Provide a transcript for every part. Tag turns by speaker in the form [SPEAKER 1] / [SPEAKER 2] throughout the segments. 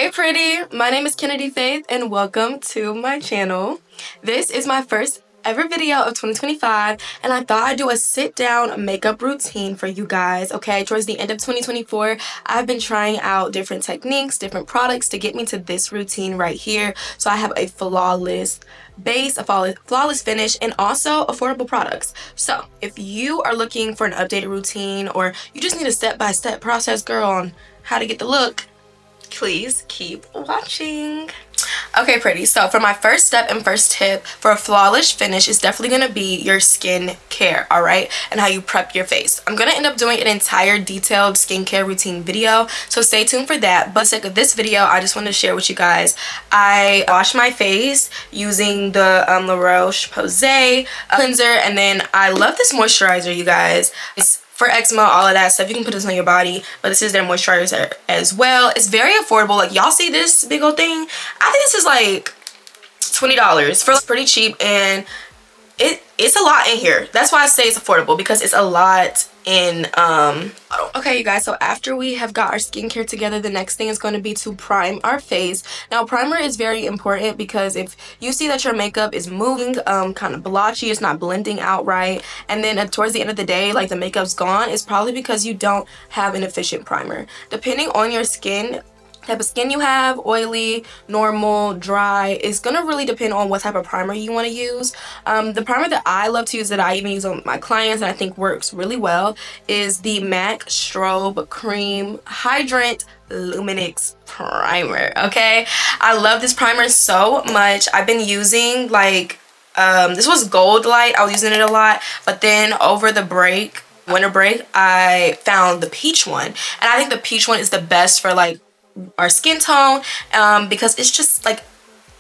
[SPEAKER 1] Hey pretty, my name is Kennedi Faith and welcome to my channel. This is my first ever video of 2025 and I thought I'd do a sit down makeup routine for you guys. Okay, towards the end of 2024 I've been trying out different techniques, different products to get me to this routine right here, so I have a flawless base, a flawless finish, and also affordable products. So if you are looking for an updated routine or you just need a step-by-step process, girl, on how to get the look, please keep watching. Okay pretty, so for my first step and first tip for a flawless finish is definitely going to be your skin care, all right, and how you prep your face. I'm going to end up doing an entire detailed skincare routine video, so stay tuned for that. But for the sake of this video, I just want to share with you guys, I wash my face using the La Roche-Posay cleanser, and then I love this moisturizer, you guys. It's for eczema, all of that stuff. You can put this on your body, but this is their moisturizer as well. It's very affordable. Like, y'all see this big old thing? I think this is like $20 for pretty cheap, and it's a lot in here. That's why I say it's affordable, because it's a lot in okay you guys, so after we have got our skincare together, the next thing is going to be to prime our face. Now primer is very important because if you see that your makeup is moving kind of blotchy, it's not blending out right, and then towards the end of the day like the makeup's gone, it's probably because you don't have an efficient primer. Depending on your skin, type of skin you have, oily, normal, dry, is gonna really depend on what type of primer you want to use. The primer that I love to use, that I even use on my clients and I think works really well, is the MAC Strobe Cream Hydrant Luminix Primer. Okay, I love this primer so much. I've been using like this was Gold Light. I was using it a lot, but then over the winter break, I found the peach one, and I think the peach one is the best for like our skin tone, because it's just like,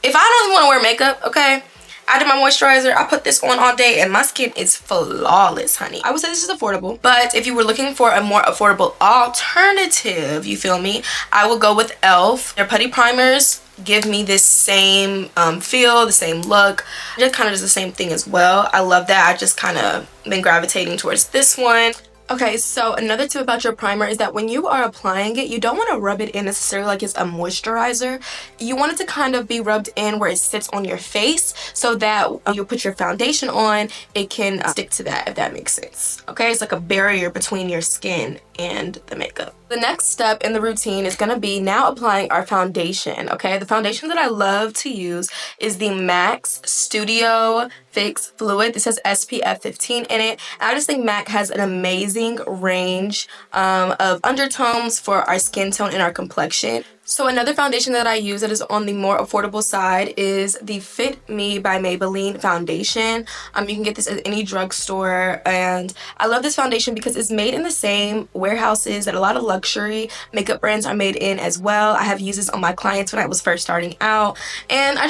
[SPEAKER 1] if I don't even want to wear makeup, okay, I do my moisturizer, I put this on all day, and my skin is flawless, honey. I would say this is affordable, but if you were looking for a more affordable alternative, you feel me, I would go with e.l.f. Their putty primers give me this same feel, the same look. It kind of does the same thing as well. I love that. I just kind of been gravitating towards this one. Okay, so another tip about your primer is that when you are applying it, you don't want to rub it in necessarily like it's a moisturizer. You want it to kind of be rubbed in where it sits on your face, so that when you put your foundation on, it can stick to that, if that makes sense. Okay, it's like a barrier between your skin and the makeup. The next step in the routine is going to be now applying our foundation. Okay, the foundation that I love to use is the MAC Studio Fix Fluid. This has SPF 15 in it. And I just think MAC has an amazing range of undertones for our skin tone and our complexion. So another foundation that I use that is on the more affordable side is the Fit Me by Maybelline foundation. You can get this at any drugstore, and I love this foundation because it's made in the same warehouses that a lot of luxury makeup brands are made in as well. I have used this on my clients when I was first starting out, and I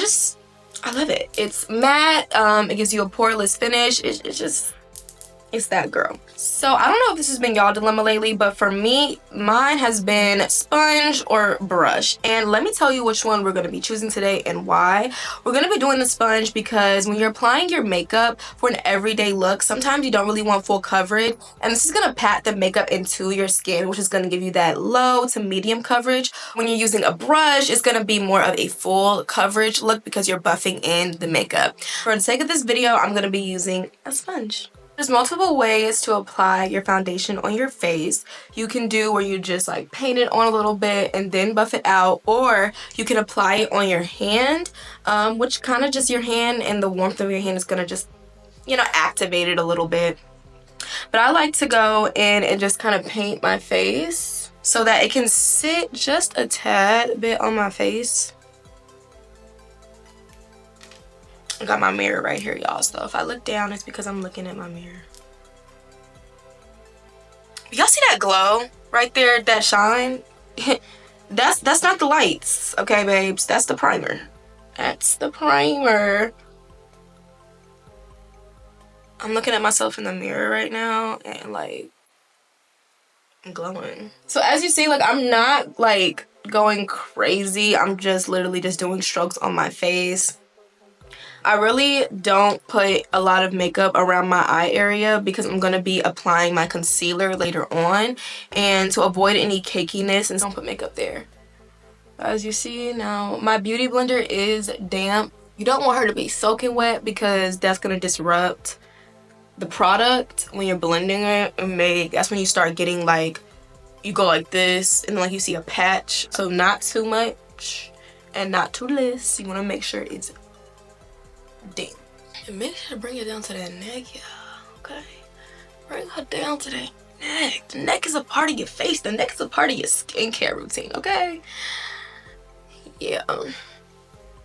[SPEAKER 1] love it. It's matte, it gives you a poreless finish. It's that girl. So I don't know if this has been y'all dilemma lately, but for me, mine has been sponge or brush. And let me tell you which one we're going to be choosing today and why. We're going to be doing the sponge because when you're applying your makeup for an everyday look, sometimes you don't really want full coverage, and this is going to pat the makeup into your skin, which is going to give you that low to medium coverage. When you're using a brush, it's going to be more of a full coverage look because you're buffing in the makeup. For the sake of this video, I'm going to be using a sponge. There's multiple ways to apply your foundation on your face. You can do where you just like paint it on a little bit and then buff it out, or you can apply it on your hand, which kind of just your hand and the warmth of your hand is gonna just, you know, activate it a little bit. But I like to go in and just kind of paint my face so that it can sit just a tad bit on my face. I got my mirror right here, y'all, so if I look down, it's because I'm looking at my mirror. Y'all see that glow right there, that shine? that's not the lights, okay babes, that's the primer. That's the primer. I'm looking at myself in the mirror right now and like I'm glowing. So as you see, like I'm not like going crazy, I'm just literally just doing strokes on my face. I really don't put a lot of makeup around my eye area because I'm going to be applying my concealer later on, and to avoid any cakiness, and don't put makeup there. as you see now, my beauty blender is damp. You don't want her to be soaking wet because that's gonna disrupt the product when you're blending it and that's when you start getting like, you go like this and like you see a patch. So not too much and not too less. You want to make sure it's damp. And make sure to bring it down to that neck, y'all. Okay, bring her down to that neck. The neck is a part of your face. The neck is a part of your skincare routine. Okay, yeah.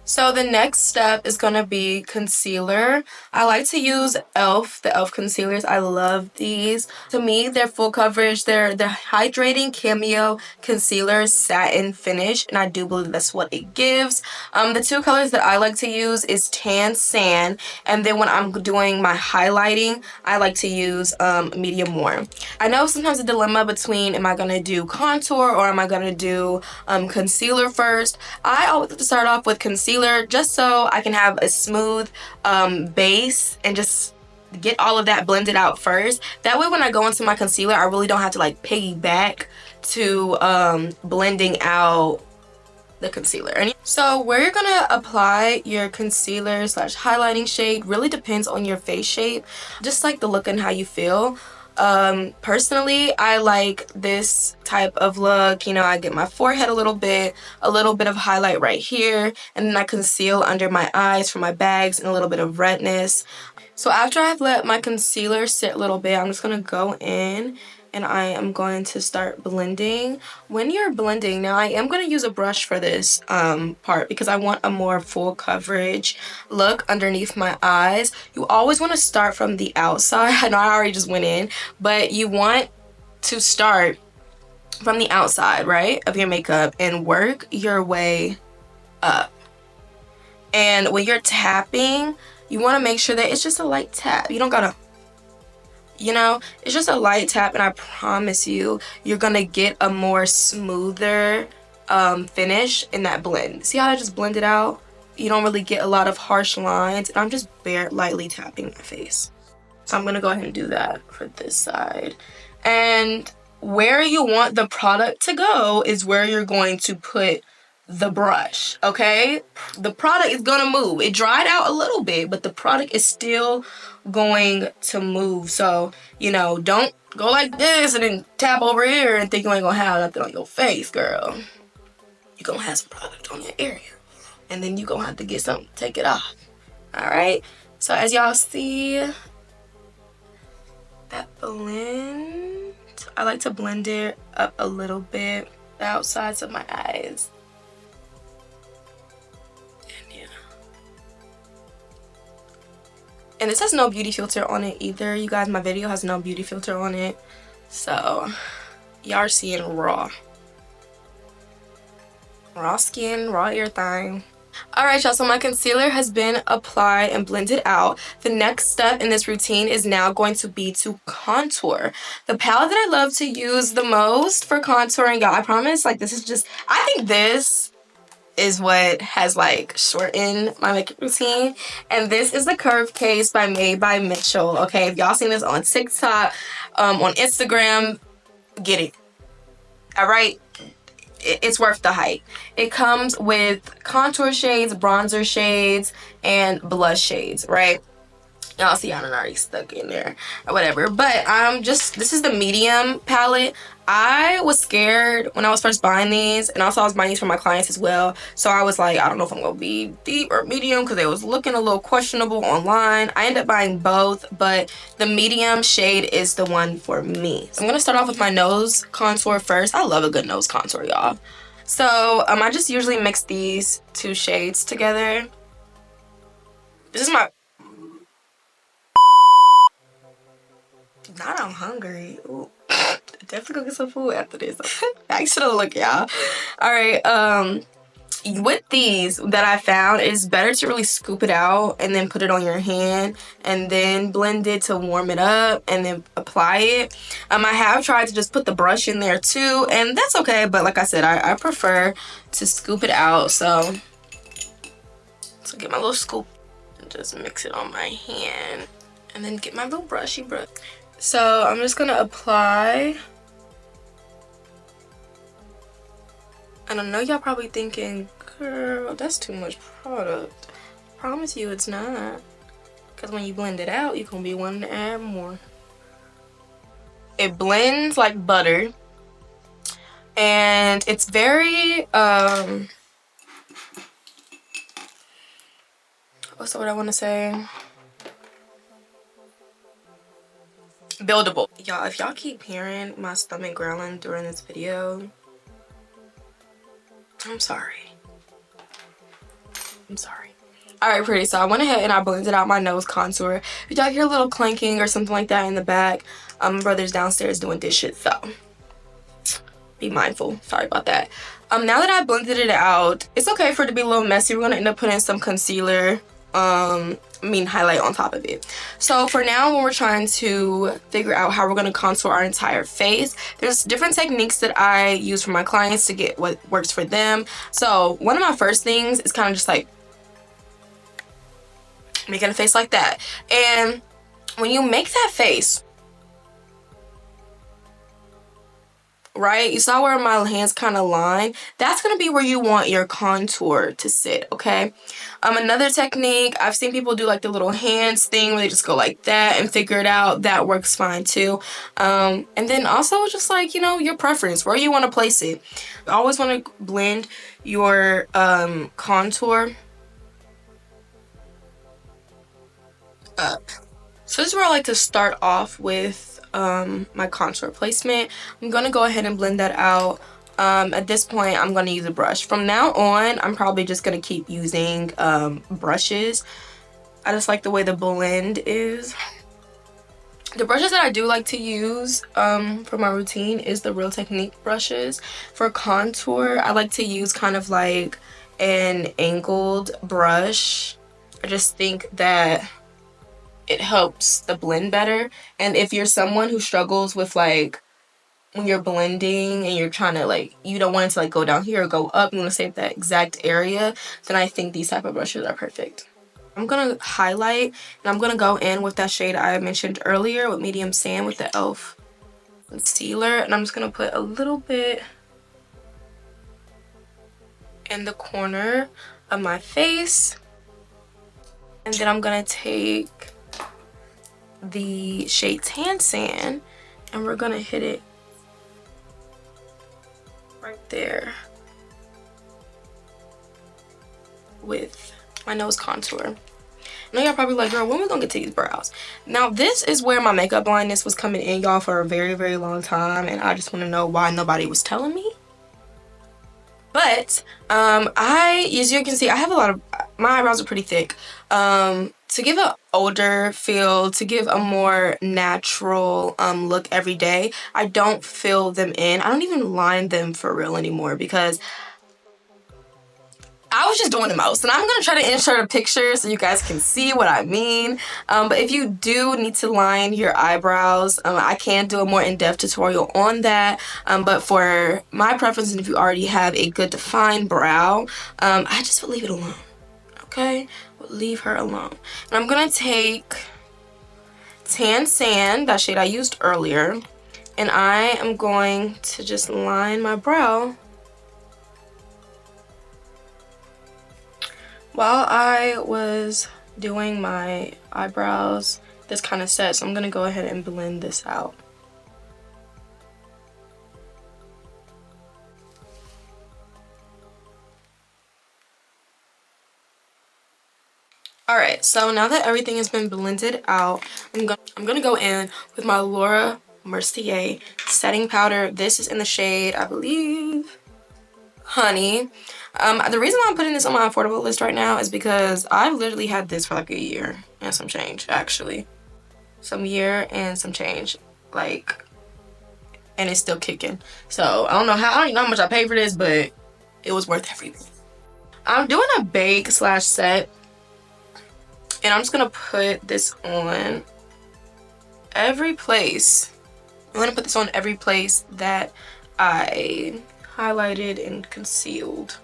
[SPEAKER 1] So the next step is gonna be concealer. I like to use the e.l.f. concealers. I love these. To me, they're full coverage. They're the hydrating cameo concealer satin finish, and I do believe that's what it gives. The two colors that I like to use is tan sand, and then when I'm doing my highlighting, I like to use medium warm. I know sometimes a dilemma between am I gonna do contour or am I gonna do concealer first. I always like to start off with concealer just so I can have a smooth base and just get all of that blended out first. That way when I go into my concealer, I really don't have to like piggyback to blending out the concealer. So where you're gonna apply your concealer slash highlighting shade really depends on your face shape, just like the look and how you feel. Personally, I like this type of look. You know, I get my forehead a little bit of highlight right here, and then I conceal under my eyes for my bags and a little bit of redness. So after I've let my concealer sit a little bit, I'm just gonna go in and I am going to start blending. When you're blending, now I am going to use a brush for this part because I want a more full coverage look underneath my eyes. You always want to start from the outside. I know I already just went in, but you want to start from the outside, right, of your makeup and work your way up. And when you're tapping, you want to make sure that it's just a light tap. You don't gotta, you know, it's just a light tap, and I promise you, you're gonna get a more smoother finish in that blend. See how I just blended out? You don't really get a lot of harsh lines, and I'm just lightly tapping my face. So I'm gonna go ahead and do that for this side. And where you want the product to go is where you're going to put the brush, okay? The product is gonna move. It dried out a little bit, but the product is still going to move. So, you know, don't go like this and then tap over here and think you ain't gonna have nothing on your face, girl. You're gonna have some product on your area, and then you're gonna have to get something to take it off. All right, so as y'all see that blend, I like to blend it up a little bit, the outsides of my eyes. And this has no beauty filter on it either. You guys, my video has no beauty filter on it. So, y'all are seeing raw. Raw skin, raw everything. Alright, y'all, so my concealer has been applied and blended out. The next step in this routine is now going to be to contour. The palette that I love to use the most for contouring, y'all, I promise, like, this is just, I think this is what has like shortened my makeup routine, and this is the Curve Case by Made by Mitchell. Okay, if y'all seen this on TikTok, on Instagram, get it. All right, it's worth the hype. It comes with contour shades, bronzer shades, and blush shades, right? Y'all see I done already stuck in there or whatever, but this is the medium palette. I was scared when I was first buying these, and also I was buying these for my clients as well, so I was like, I don't know if I'm gonna be deep or medium because it was looking a little questionable online. I ended up buying both, but the medium shade is the one for me. So I'm gonna start off with my nose contour first. I love a good nose contour, y'all. So I just usually mix these two shades together. This is my I'm hungry. Ooh. Definitely go get some food after this. Back to the look, y'all. Alright, with these that I found, it's better to really scoop it out and then put it on your hand and then blend it to warm it up and then apply it. I have tried to just put the brush in there too, and that's okay, but like I said, I prefer to scoop it out. So get my little scoop and just mix it on my hand and then get my little brushy brush. So I'm just gonna apply And I know y'all probably thinking, girl, that's too much product. Promise you it's not. Because when you blend it out, you're going to be wanting to add more. It blends like butter. And it's very, what's the word I want to say? Buildable. Y'all, if y'all keep hearing my stomach growling during this video, I'm sorry. I'm sorry. Alright, pretty. So I went ahead and I blended out my nose contour. If y'all hear a little clanking or something like that in the back, my brother's downstairs doing dishes, so be mindful. Sorry about that. Now that I blended it out, it's okay for it to be a little messy. We're gonna end up putting some concealer, highlight on top of it. So for now, when we're trying to figure out how we're gonna contour our entire face, there's different techniques that I use for my clients to get what works for them. So one of my first things is kind of just like making a face like that. And when you make that face, right, you saw where my hands kind of line, that's going to be where you want your contour to sit, okay? Another technique, I've seen people do like the little hands thing where they just go like that and figure it out. That works fine too. And then also just like, you know, your preference, where you want to place it. You always want to blend your contour up. So this is where I like to start off with my contour placement. I'm gonna go ahead and blend that out. At this point, I'm gonna use a brush. From now on, I'm probably just gonna keep using brushes. I just like the way the blend is. The brushes that I do like to use for my routine is the Real Technique brushes. For contour, I like to use kind of like an angled brush. I just think that it helps the blend better. And if you're someone who struggles with like when you're blending and you're trying to like, you don't want it to like go down here or go up, you want to save that exact area, then I think these type of brushes are perfect. I'm gonna highlight and I'm gonna go in with that shade I mentioned earlier with Medium Sand with the e.l.f. concealer, and I'm just gonna put a little bit in the corner of my face, and then I'm gonna take the shade Tan Sand and we're gonna hit it right there with my nose contour. I know y'all probably like, girl, when we gonna get to these brows? Now this is where my makeup blindness was coming in, y'all, for a very, very long time, and I just want to know why nobody was telling me. But as you can see, I have a lot of, my eyebrows are pretty thick. To give an older feel, to give a more natural look every day, I don't fill them in. I don't even line them for real anymore because I was just doing the most. And I'm going to try to insert a picture so you guys can see what I mean. But if you do need to line your eyebrows, I can do a more in-depth tutorial on that. But for my preference, and if you already have a good defined brow, I just would leave it alone. Okay? Leave her alone. And I'm gonna take Tan Sand, that shade I used earlier, and I am going to just line my brow. While I was doing my eyebrows, this kind of set, so I'm gonna go ahead and blend this out. Alright, so now that everything has been blended out, I'm gonna go in with my Laura Mercier setting powder. This is in the shade, I believe, Honey. The reason why I'm putting this on my affordable list right now is because I've literally had this for like a year and some change, actually. Some year and some change, like, and it's still kicking. So I don't even know how much I paid for this, but it was worth everything. I'm doing a bake slash set. And I'm just gonna put this on every place. I'm gonna put this on every place that I highlighted and concealed.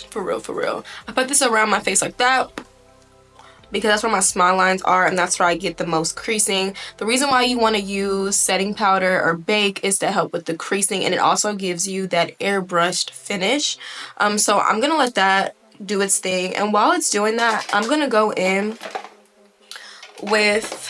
[SPEAKER 1] For real, for real. I put this around my face like that. because that's where my smile lines are and that's where I get the most creasing. The reason why you want to use setting powder or bake is to help with the creasing, and it also gives you that airbrushed finish. So I'm gonna let that do its thing, and while it's doing that, I'm gonna go in with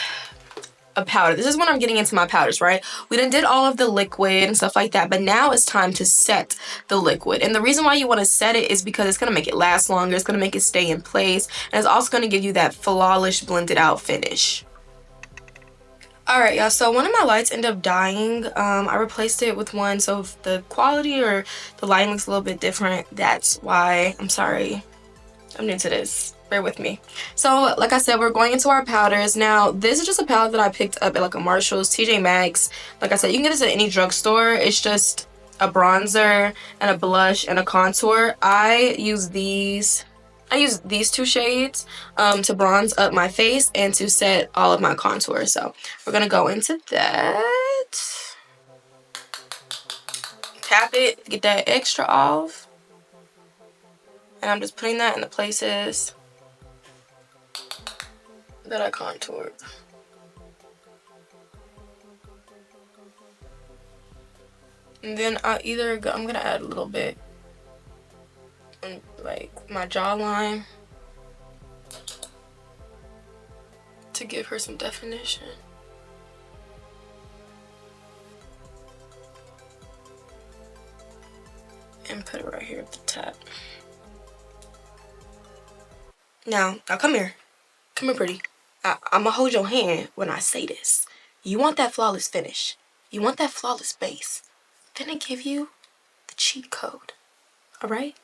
[SPEAKER 1] a powder. This is when I'm getting into my powders, right? We done did all of the liquid and stuff like that, but now it's time to set the liquid. And the reason why you want to set it is because it's going to make it last longer, it's going to make it stay in place, and it's also going to give you that flawless blended out finish. Alright, y'all, so one of my lights ended up dying. I replaced it with one, so if the quality or the lighting looks a little bit different, that's why. I'm sorry. I'm new to this. Bear with me. So, like I said, we're going into our powders. Now, this is just a palette that I picked up at like a Marshall's, TJ Maxx. Like I said, you can get this at any drugstore. It's just a bronzer and a blush and a contour. I use these two shades to bronze up my face and to set all of my contour. So, we're going to go into that. Tap it, get that extra off. And I'm just putting that in the places that I contoured. And then I'm gonna add a little bit in like my jawline to give her some definition. And put it right here at the top. Now come here. Come here, pretty. I'm gonna hold your hand when I say this. You want that flawless finish. You want that flawless base. Then I give you the cheat code. Alright?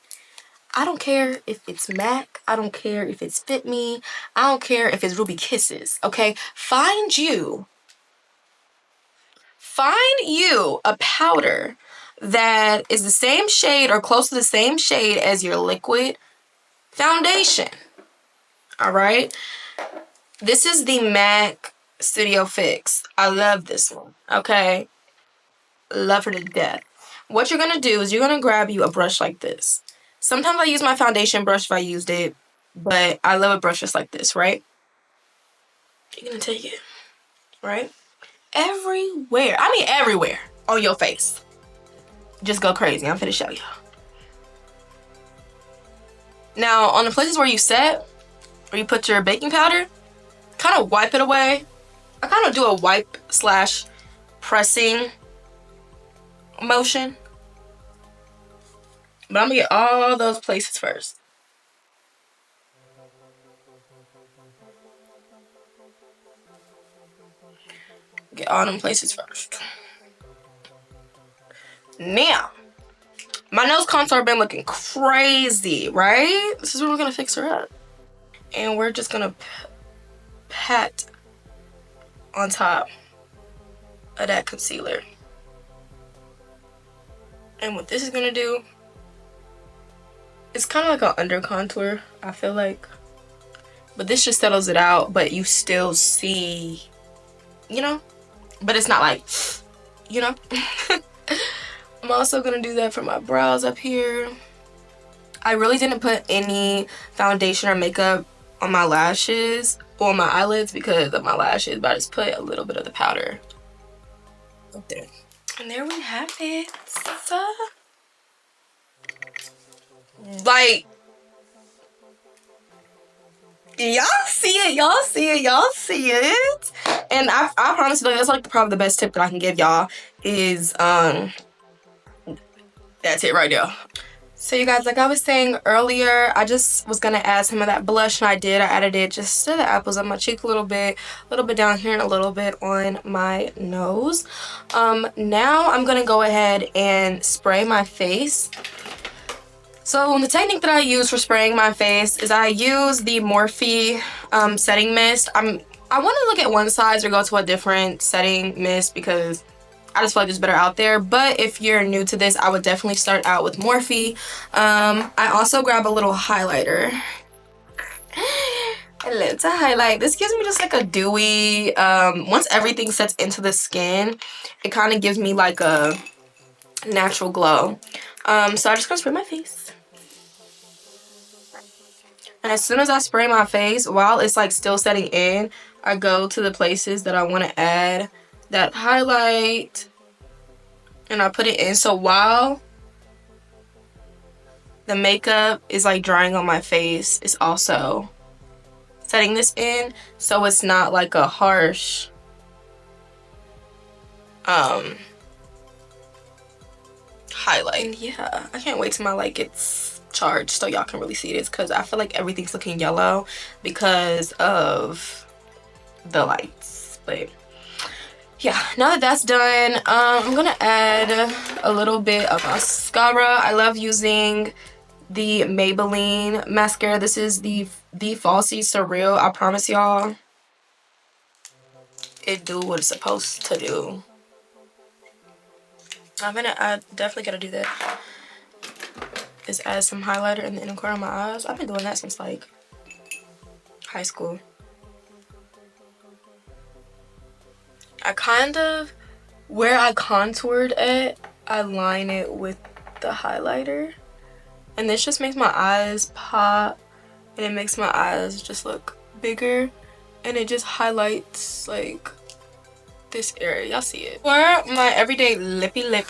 [SPEAKER 1] I don't care if it's MAC. I don't care if it's Fit Me. I don't care if it's Ruby Kisses. Okay? Find you a powder that is the same shade or close to the same shade as your liquid foundation. Alright? This is the MAC Studio Fix. I love this one. Okay? Love her to death. What you're going to do is you're going to grab you a brush like this. Sometimes I use my foundation brush if I used it, but I love a brush just like this, right? You're going to take it, right? Everywhere. I mean everywhere on your face. Just go crazy. I'm finna show y'all. Now, on the places where you set, where you put your baking powder, kind of wipe it away. I kind of do a wipe / pressing motion. But I'm gonna get all those places first. Get all them places first. Now, my nose contour been looking crazy, right? This is where we're gonna fix her up. And we're just gonna pat on top of that concealer. And what this is gonna do, it's kind of like an under contour, I feel like. But this just settles it out, but you still see, you know? But it's not like, you know? I'm also gonna do that for my brows up here. I really didn't put any foundation or makeup on my lashes or my eyelids because of my lashes, but I just put a little bit of the powder up there. And there we have it. Like, y'all see it. And I promise you, like, that's like probably the best tip that I can give y'all is that's it right there. So you guys, like I was saying earlier, I just was gonna add some of that blush, and I did. I added it just to the apples of my cheek a little bit down here, and a little bit on my nose. Now I'm gonna go ahead and spray my face. So the technique that I use for spraying my face is I use the Morphe setting mist. I want to look at one size or go to a different setting mist because I just feel like there's better out there. But if you're new to this, I would definitely start out with Morphe. I also grab a little highlighter. I love to highlight. This gives me just like a dewy, once everything sets into the skin, it kind of gives me like a natural glow. So I'm just gonna spray my face. And as soon as I spray my face, while it's like still setting in, I go to the places that I want to add that highlight and I put it in. So while the makeup is like drying on my face, it's also setting this in, so it's not like a harsh highlight. And yeah, I can't wait till my light gets charged so y'all can really see this, because I feel like everything's looking yellow because of the lights. But yeah, now that that's done, I'm gonna add a little bit of mascara. I love using the Maybelline mascara. This is the Falsies Surreal. I promise y'all, it do what it's supposed to do. I definitely gotta do that. Is add some highlighter in the inner corner of my eyes. I've been doing that since like high school. I kind of, where I contoured at, I line it with the highlighter. And this just makes my eyes pop, and it makes my eyes just look bigger, and it just highlights like this area. Y'all see it. For my everyday lippy lip,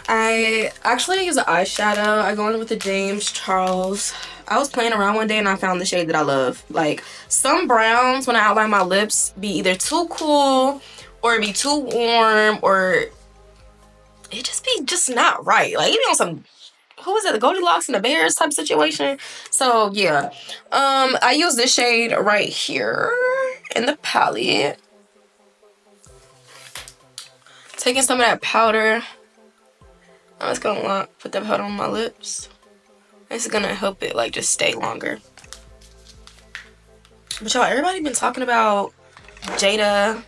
[SPEAKER 1] I actually use an eyeshadow. I go in with the James Charles. I was playing around one day and I found the shade that I love. Like, some browns when I outline my lips be either too cool or it be too warm, or it just be just not right. Like, even on some, who was it, the Goldilocks and the Bears type situation. So yeah, I use this shade right here in the palette. Taking some of that powder, I'm just gonna put that powder on my lips. This is gonna help it like just stay longer. But y'all, everybody been talking about Jada's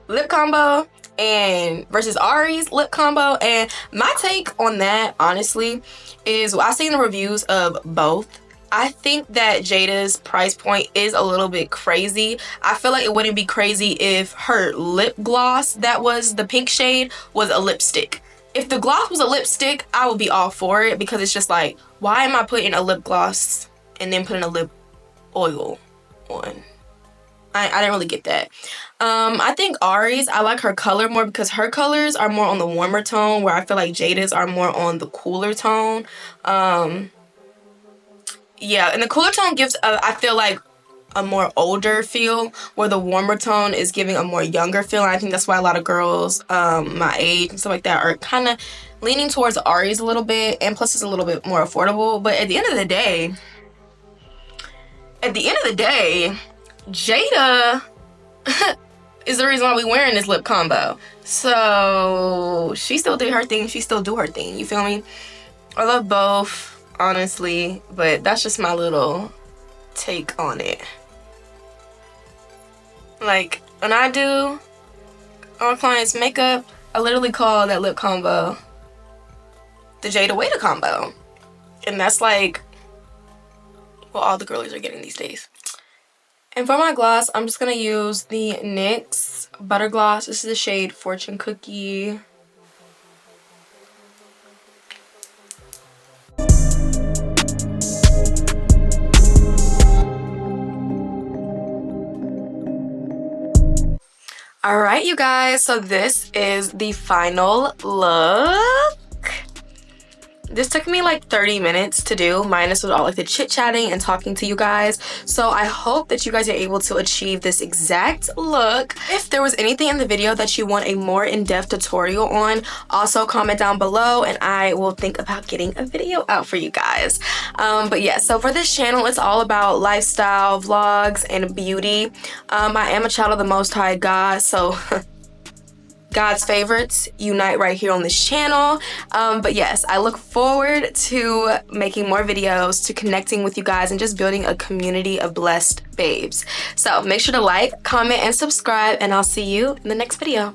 [SPEAKER 1] lip combo and versus Ari's lip combo, and my take on that honestly is, I've seen the reviews of both. I think that Jada's price point is a little bit crazy. I feel like it wouldn't be crazy if her lip gloss, that was the pink shade, was a lipstick. If the gloss was a lipstick, I would be all for it, because it's just like, why am I putting a lip gloss and then putting a lip oil on? I didn't really get that. I think Ari's, I like her color more because her colors are more on the warmer tone, where I feel like Jada's are more on the cooler tone. Yeah, and the cooler tone gives, I feel like, a more older feel, where the warmer tone is giving a more younger feel. And I think that's why a lot of girls my age and stuff like that are kind of leaning towards Ari's a little bit, and plus it's a little bit more affordable. But at the end of the day, Jada is the reason why we wearing this lip combo. So she still did her thing, she still do her thing, you feel me? I love both, honestly, but that's just my little take on it. Like, when I do our clients' makeup, I literally call that lip combo the Jada Wada combo. And that's like what all the girlies are getting these days. And for my gloss, I'm just going to use the NYX Butter Gloss. This is the shade Fortune Cookie. Alright, you guys, so this is the final look. This took me like 30 minutes to do, minus with all like the chit-chatting and talking to you guys. So I hope that you guys are able to achieve this exact look. If there was anything in the video that you want a more in-depth tutorial on, also comment down below and I will think about getting a video out for you guys. But yeah, so for this channel, it's all about lifestyle, vlogs, and beauty. I am a child of the Most High God, so God's favorites unite right here on this channel. But yes, I look forward to making more videos, to connecting with you guys, and just building a community of blessed babes. So make sure to like, comment, and subscribe, and I'll see you in the next video.